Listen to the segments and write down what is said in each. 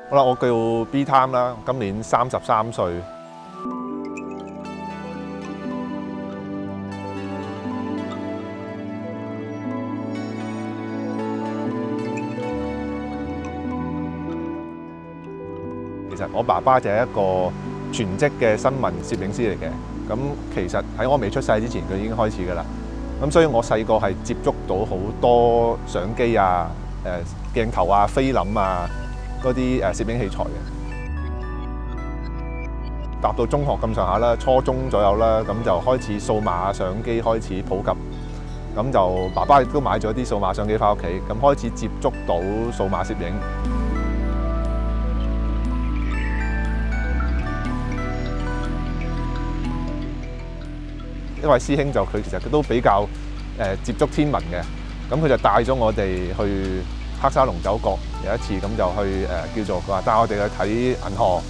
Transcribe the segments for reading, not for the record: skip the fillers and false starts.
好啦，我叫 B Time 啦，今年33歲。其實我爸爸就係一個全職嘅新聞攝影師嚟嘅。咁其實喺我未出世之前，佢已經開始㗎啦。咁所以我細個係接觸到好多相機啊、鏡頭啊、菲林啊嗰啲攝影器材嘅。達到中學咁上下啦，初中左右啦，咁就開始數碼相機開始普及。咁就爸爸亦都買咗啲數碼相機返屋企，咁開始接觸到數碼攝影。一位師兄就佢其實佢都比較接觸天文嘅，咁佢就帶咗我哋去黑沙龍走角有一次，咁就去叫做佢話帶我哋去睇銀河，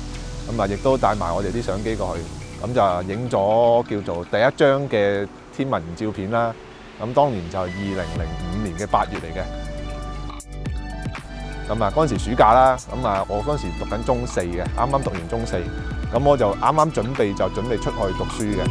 咁啊亦都帶埋我哋啲相機過去，咁就影咗叫做第一張嘅天文照片啦。咁當年就係2005年嘅8月嚟嘅。咁啊嗰陣時暑假啦，咁啊我嗰陣時讀緊中4嘅，啱啱讀完中4，咁我就啱啱準備出去讀書嘅。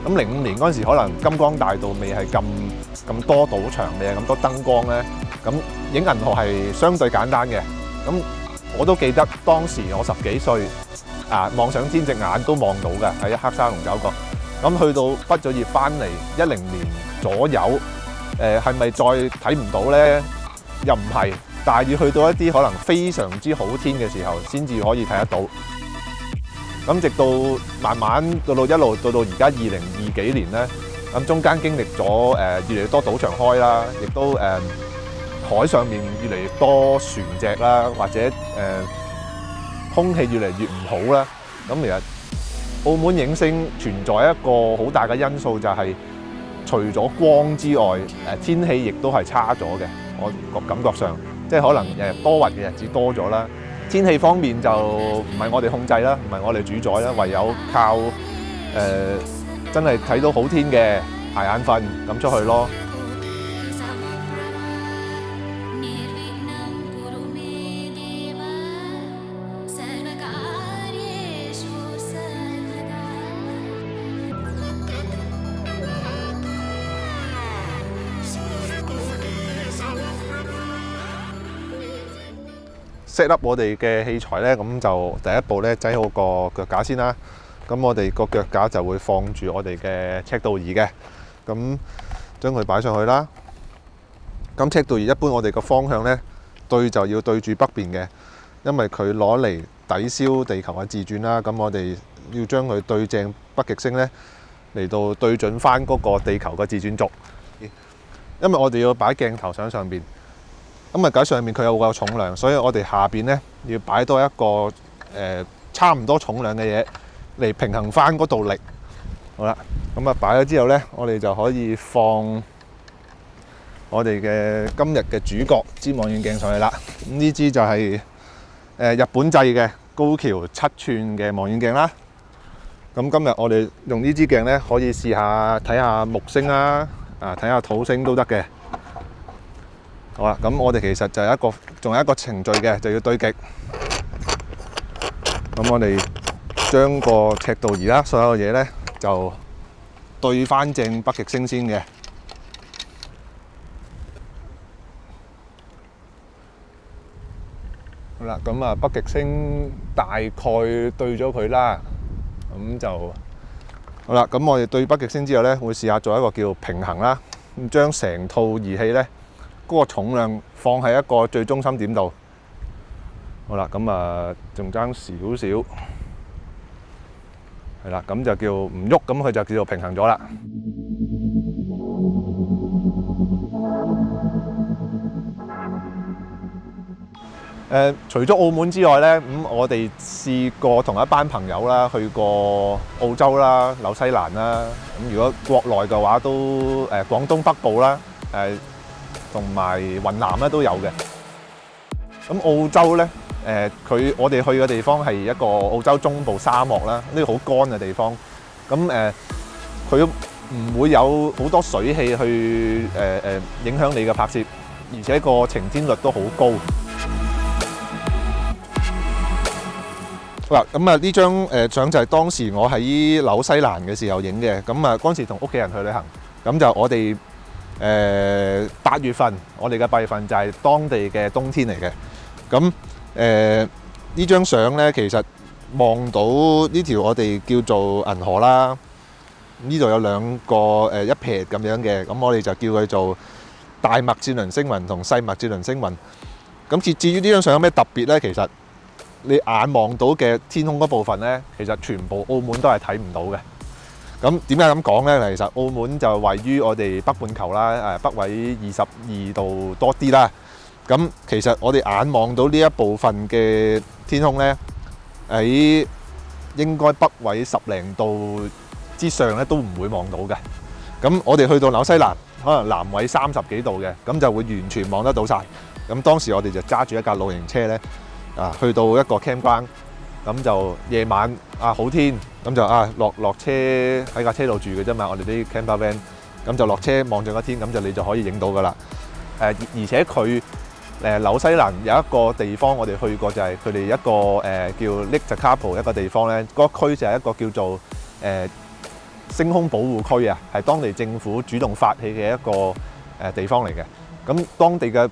咁05年嗰陣時，可能金光大道未係咁多賭場，未係咁多燈光咧。咁影銀河係相對簡單嘅。咁我都記得當時我10幾歲，望上天隻眼都望到嘅喺黑沙龍走角。咁去到畢咗業翻嚟10年左右，係咪再睇唔到咧？又唔係，但係要去到一啲可能非常之好天嘅時候，先至可以睇得到。咁直到慢慢一路到而家2020幾年咧，咁中間經歷咗越嚟越多賭場開啦，亦都海上面越嚟越多船隻啦，或者空氣越嚟越唔好啦。咁其實澳門影星存在一個好大嘅因素，就係除咗光之外，天氣亦都係差咗嘅。我個感覺上，即係可能多雲嘅日子多咗啦。天氣方面就唔係我哋控制啦，唔係我哋主宰啦，唯有靠真係睇到好天嘅捱眼瞓咁出去咯。set up 我哋嘅器材咧，咁就第一步咧，擠好個腳架先啦。咁我哋個腳架就會放住我哋嘅赤道儀嘅，咁將佢擺上去啦。咁赤道儀一般我哋個方向咧對就要對住北邊嘅，因為佢攞嚟抵消地球嘅自轉啦。咁我哋要將佢對正北極星咧，嚟到對準翻嗰個地球嘅自轉軸。因為我哋要擺鏡頭上邊。咁喺上面佢有個重量，所以我哋下邊咧要擺多一個差唔多重量嘅嘢嚟平衡翻嗰度力。好啦，咁啊擺咗之後咧，我哋就可以放我哋嘅今日嘅主角支望遠鏡上去啦。咁呢支就係日本製嘅高橋7寸嘅望遠鏡啦。咁今日我哋用呢支鏡咧，可以試下睇下木星啦，睇下土星都得嘅。好啦，咁我哋其實就係仲有一個程序嘅，就要對極。咁我哋將個赤道儀啦，所有嘢咧就對翻正北極星先嘅。好啦，咁啊北極星大概對咗佢啦，咁就好啦。咁我哋對北極星之後咧，會試下做一個叫平衡啦，咁將成套儀器咧，嗰個重量放喺一個最中心點度。好啦，咁啊仲爭少少，係啦，咁就叫唔喐，咁佢就叫做平衡咗啦。除咗澳門之外咧，咁我哋試過同一班朋友啦，去過澳洲啦、紐西蘭啦。咁如果國內嘅話，都廣東北部啦，同埋雲南咧都有嘅。咁澳洲咧，我哋去嘅地方係一個澳洲中部沙漠啦，呢個好乾嘅地方。咁佢唔會有好多水氣去影響你嘅拍攝，而且個晴天率都好高。好啦，咁啊呢張相就係當時我喺紐西蘭嘅時候影嘅。咁啊嗰陣時同屋企人去旅行，咁就我哋8月份，我哋嘅8月份就係當地嘅冬天嚟嘅。咁呢張相咧，其實望到呢條我哋叫做銀河啦。呢度有兩個一撇咁樣嘅，咁我哋就叫佢做大麥哲倫星雲同細麥哲倫星雲。咁至於呢張相有咩特別咧？其實你眼望到嘅天空嗰部分咧，其實全部澳門都係睇唔到嘅。咁點解咁講咧？其實澳門就位於我哋北半球啦，北緯22度多啲啦。咁其實我哋眼望到呢一部分嘅天空咧，喺應該北緯10零度之上咧都唔會望到嘅。咁我哋去到紐西蘭，可能南緯30幾度嘅，咁就會完全望得到晒。咁當時我哋就揸住一架露營車咧，去到一個 campground，咁就夜晚好天，咁就落車喺架車度住嘅啫嘛。我哋啲 camper van， 咁就落車望住個天，咁就你就可以影到噶啦。而且佢紐西蘭有一個地方我哋去過，就係佢哋一個叫 Lake Tekapo 一個地方咧，嗰個區就係一個叫做星空保護區啊，係當地政府主動發起嘅一個地方嚟嘅。咁當地嘅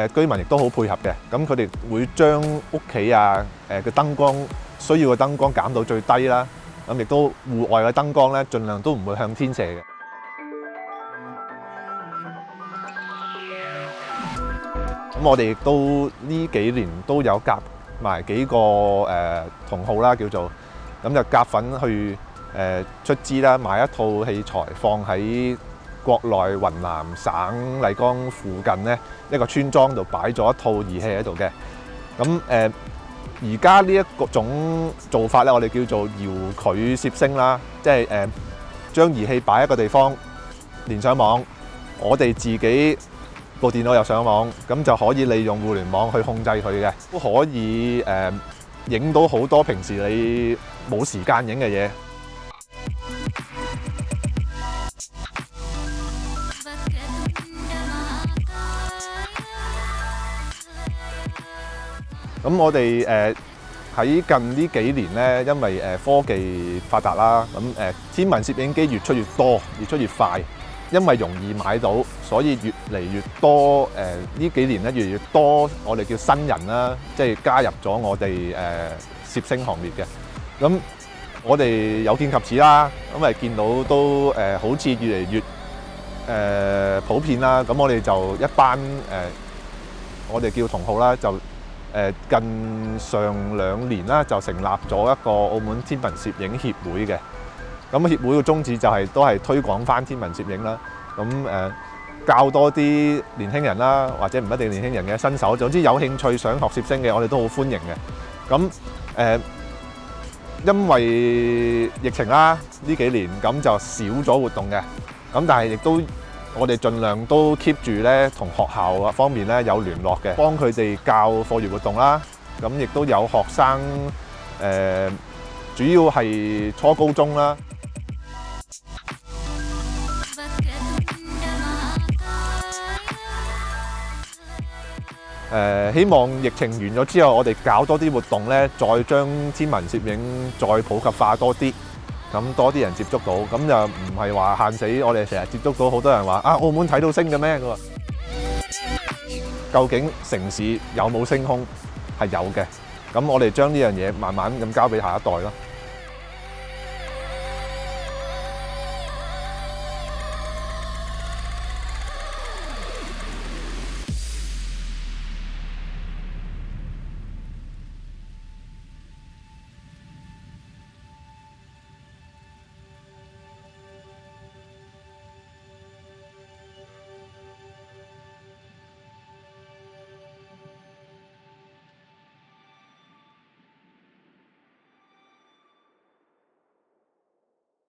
居民亦都好配合嘅，咁佢哋會將屋企嘅燈光需要嘅燈光減到最低啦。咁亦都戶外嘅燈光咧，盡量都唔會向天射嘅。咁我哋亦都呢幾年都有夾埋幾個同好啦，叫做咁就夾份去出資啦，買一套器材放喺國內雲南省麗江附近咧一個村莊度擺咗一套儀器喺度嘅。咁而家呢一個種做法咧，我哋叫做遙距攝星啦，即係將儀器擺一個地方連上網，我哋自己部電腦又上網，咁就可以利用互聯網去控制佢嘅，都可以影到好多平時你冇時間影嘅嘢。咁我哋喺近呢幾年咧，因為科技發達啦，咁天文攝影機越出越多，越出越快。因為容易買到，所以越嚟越多呢幾年咧，越嚟越多我哋叫新人啦，即係加入咗我哋攝星行列嘅。咁我哋有見及此啦，咁見到都好似越嚟越普遍啦。咁我哋就一班我哋叫同好啦，就近上2年啦，就成立咗一個澳門天文攝影協會嘅。咁協會嘅宗旨就係都係推廣翻天文攝影啦，咁教多啲年輕人啦，或者唔一定年輕人嘅新手，總之有興趣想學攝星嘅，我哋都好歡迎嘅。咁因為疫情啦，呢幾年咁就少咗活動嘅，咁但係亦都我哋盡量都 keep 住咧，同學校方面咧有聯絡嘅，幫佢哋教課餘活動啦。咁亦都有學生主要係初高中啦。希望疫情完咗之後，我哋搞多啲活動咧，再將天文攝影再普及化多啲，咁多啲人接觸到，咁就唔係話限死我哋成日接觸到好多人話澳門睇到星嘅咩？究竟城市有冇星空？係有嘅，咁我哋將呢樣嘢慢慢咁交俾下一代咯。